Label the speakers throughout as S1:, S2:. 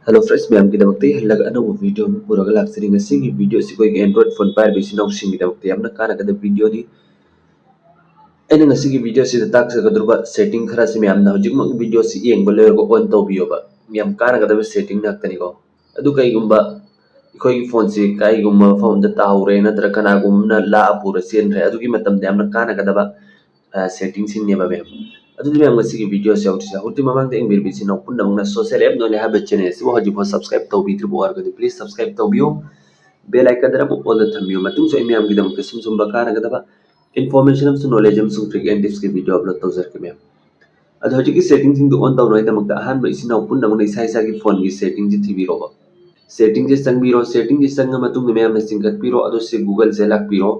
S1: Hello friends ma'am की हल्लग अनौब video में पुरग लाक्सरी video से कोई एंड्रॉइड फोन पाइर कानगद वीडियो की वीडियो से ताकसगद्रुब सेटिंग खरा से मैम वीडियो से येंब लोरग ऑन तौबियोबा मैम कानगदब सेटिंग नाक्तनिको अदु कईगुंबा अखोई फोन से कईगुंबा मफम ताहुरे नत्र कनागुंबना ला पुर सेनरे अदुगी मतम यामना कानगदब सेटिंग सिंगनेबा मैम अदुदी मैम की वीडियो से हुटी ममांग इंग बिरबिसी नौ पुनमंगना सोशल ऐप नोले हाबे चैनल से हजिबो सब्सक्राइब तौबिद्रिबो आरगदि प्लीज सब्सक्राइब तौबियो बेल आइकन दरा ऑल थमियो मतुंग सो मैम गिदम के सुम कानगदब इन्फॉर्मेशन अमसु नॉलेज अमसु ट्रिक एंड टिप्स की वीडियो अपलोड तौजरके मैम अदो हजिकी सेटिंग सिंग ऑन तौनोइदमक अहान इसिना पुनमंगना इसा की फोन की सेटिंग जी थिबिरोबा सेटिंग से चंगबीरो सेटिंग से चंग मतुंग मैम चिंगतपीरो अदो से गूगल से लाकपीरो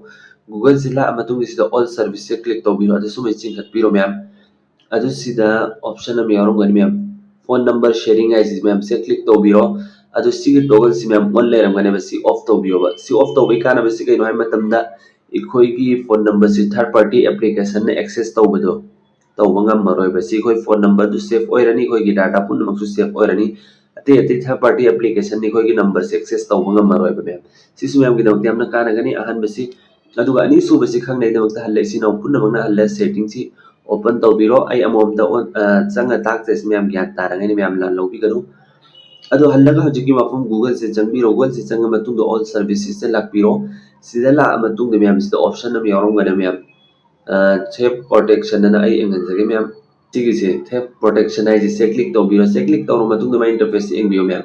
S1: गूगल से ला मतुंग से ऑल सर्विस से क्लिक तौबीरो अदो सुमे चिंगतपीरो मैम अदो सिदा ऑप्शन अम यावरमगनि मैम फोन नंबर शेयरिंग है मैम से क्लिक तौबीरो अदो सिगी टॉगल से मैम ऑन लेरमगने बसी ऑफ तौबियोबा सी ऑफ तौबई काना बसी कइनो है मतमदा इखोई फोन नंबर से थर्ड पार्टी एप्लीकेशन ने एक्सेस तौबदो तौबंगम मरोय बसी कोई फोन नंबर दु सेव ओइरनी कोई की डाटा पुनमक सेव ओइरनी अते अते थर्ड पार्टी एप्लीकेशन ने कोई की नंबर से एक्सेस तौबंगम मरोय बे मैम सिसु मैम की दौत यामना कानगनी अहन बसी अदुगा अनि सु बसी खंगनै दमक हल्ले सिना पुनमंगना हल्ले सेटिंग सी ओपन तौबीरो आई अमोमदा चंगा ताकसेस मैम ज्ञान तारंगनी मैम ला लौबीगनु अदो हल्लगा हजिकी मफम गूगल से चंगबीरो गूगल से चंग मतुंग ऑल सर्विसेस से लाकबीरो सिदा ला मतुंग मैम सिदा ऑप्शन अम यावरमगने मैम थेप प्रोटेक्शन ना आई एंगनजगे मैम सिगी से थेप प्रोटेक्शन है जिसे क्लिक तौबीरो से क्लिक तौरो मतुंग मा इंटरफेस एंगबियो मैम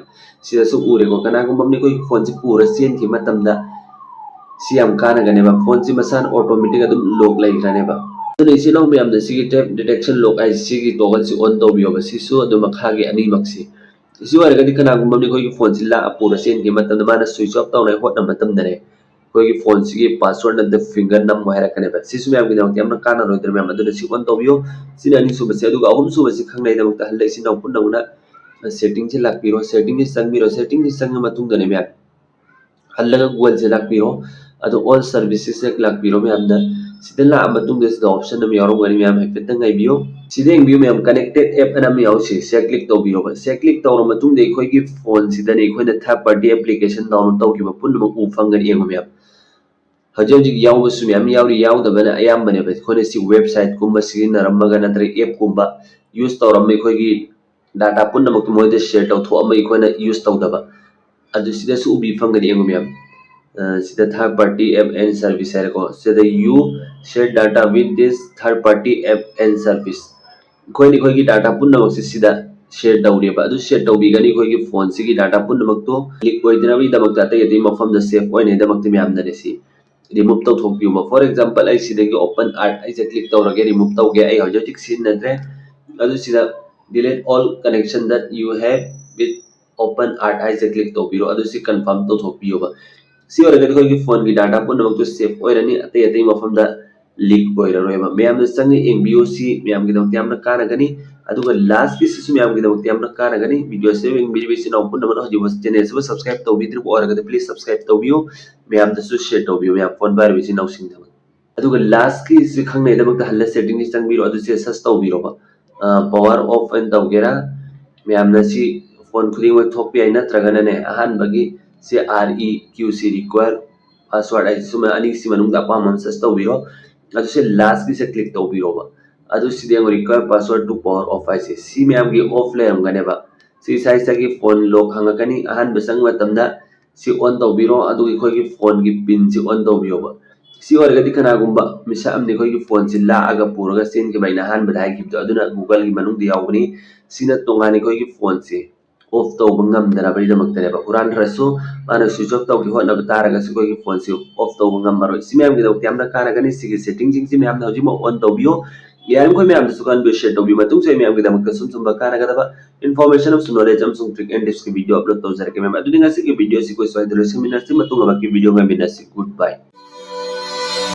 S1: सिदा सु उरेको कनागुंबमनि कोई फोन से पूरा सेन की मतमदा सियाम कानगनेबा फोन से मसान ऑटोमेटिक अदुम लॉक लैग्रानेबा अदुन इसिनो मैम द सिगी थेप डिटेक्शन लॉक आई सिगी टॉगल से ऑन तौबियोबा सिसु अदु मखागे अनि मक्सी इसी वारगदि कनागुंबमनि कोई फोन से ला पूरा सेन की मतमदा माना स्विच ऑफ तौनाय होट मतमदने कोई फोन से पासवर्ड नद फिंगर नम हैरकनेबा सिसु मैम की दमक यामना काना रोइदर मैम अदुन सि ऑन तौबियो सिना नि सुबसे अदुगा अहुम सुबसे खंगनै दमक हल्ले सिना पुनमंगना सेटिंग से लाकपीरो सेटिंग से संगबीरो सेटिंग से संग मतुंगने मैम हल्लगा गूगल से लाकपीरो अदो ऑल सर्विसेस से लाकपीरो मैम द सिदला मतुंग से ऑप्शन नम यावरमगनि मैम हेफेतंग आइबियो सिदे इंबियो मैम कनेक्टेड ऐप अनम यावसी से क्लिक तौबिरो से क्लिक तौरो मतुंग दे कोई की फोन सिदने कोई न थर्ड पार्टी एप्लीकेशन डाउनलोड तौकिबा पुनमक उ फंगन येगो मैम हजौजिक यावबसु मैम यावरी यावदबना अयामबने खोने सि वेबसाइट कुंबा सिगिनरमगा नत्र ऐप कुंबा यूज तौरम कोई डाटा पुनमक मोइदे शेयर तौथोअम कोना यूज तौदबा अदु सिदसु उबि फंगन येगो मैम सिदा third party app and service है को सिदा you share data with this third party app and service कोई की डाटा पुनमक सिदा शेयर तौरेबा अदु शेयर तौबिगनी कोई की फोन से की डाटा पुनमक तो क्लिक ओइदनबी दमक ताते यदि मफम द सेफ ओइने दमक मैम दनेसी रिमूव तौथोकबियो फॉर एग्जांपल आई सिदा की ओपन आर्ट आई से क्लिक तौरगे रिमूव तौगे आई हजौजिक सिनद्रे अदु सिदा delete all connection that you have with open art I से क्लिक तौबिरो अदु सि कंफर्म तौथोकबियोबा सी ओरगदि कोई की फोन की डाटा पुनमक तो सेफ ओइरनी अते अते मफम द लीक ओइररोयबा मैम द संग एंबियो सी मैम की दमक यामना कानगनी अदुगा लास्ट की सिसु मैम की दमक यामना कानगनी वीडियो से एंबिबी सिना पुनमन हजिबो चैनल से सब्सक्राइब तौबिद्रिबो ओरगदि प्लीज सब्सक्राइब तौबियो मैम दसु शेयर तौबियो मैम फोन बार बिसि नौसिंग दम अदुगा लास्ट की सि खंगनै दमक हल्ला सेटिंग नि चंगबिरो अदु से सस तौबिरोबा पावर ऑफ एंड तौगेरा मैम नसी फोन खुदिंग में थोपि आई नत्रगना ने अहान बगी से REQC रिक्वायर पासवर्ड आई सुमा अनि सि मनुंग अपामन सस तौबिरो अदु से लास्ट की से क्लिक तौबिरोबा अदु सिदेंग require password to power off आई से सी मैम की ऑफ लेरमगनेबा सी साइज की फोन लॉक हंगकनी अहान बसंग मतमदा सी ऑन तौबिरो अदु इखोय की फोन की पिन से ऑन तौबियोबा सी ओरगदि कनागुंबा मिसा अमने कोई की फोन से लागा पुरगा सेन के बाइना हान बधाई गिफ्ट अदुना गूगल की मनुंग दियावनी सिना तोंगाने कोई की फोन से ऑफ तौबंगम दरा बइदमक्तनेबा हुरान रसो माना स्विच ऑफ तौकी होना बतारगा से कोई की फोन से ऑफ तौबंगम मरो सी मैम की दौत यामना कानागनी सिगी सेटिंग जिंग से मैम हजिमो ऑन तौबियो यार कोई मैम सुकान बे शेयर तौबि मतुंग से मैम की दमक सुन सुन कानागदबा इन्फॉर्मेशन ऑफ नॉलेज हम सुन ट्रिक एंड टिप्स की वीडियो अपलोड तौजरके मैम अदुनिंगा से की वीडियो से कोई स्वाइदर सेमिनार से मतुंगा बाकी वीडियो में मिनसी गुड बाय।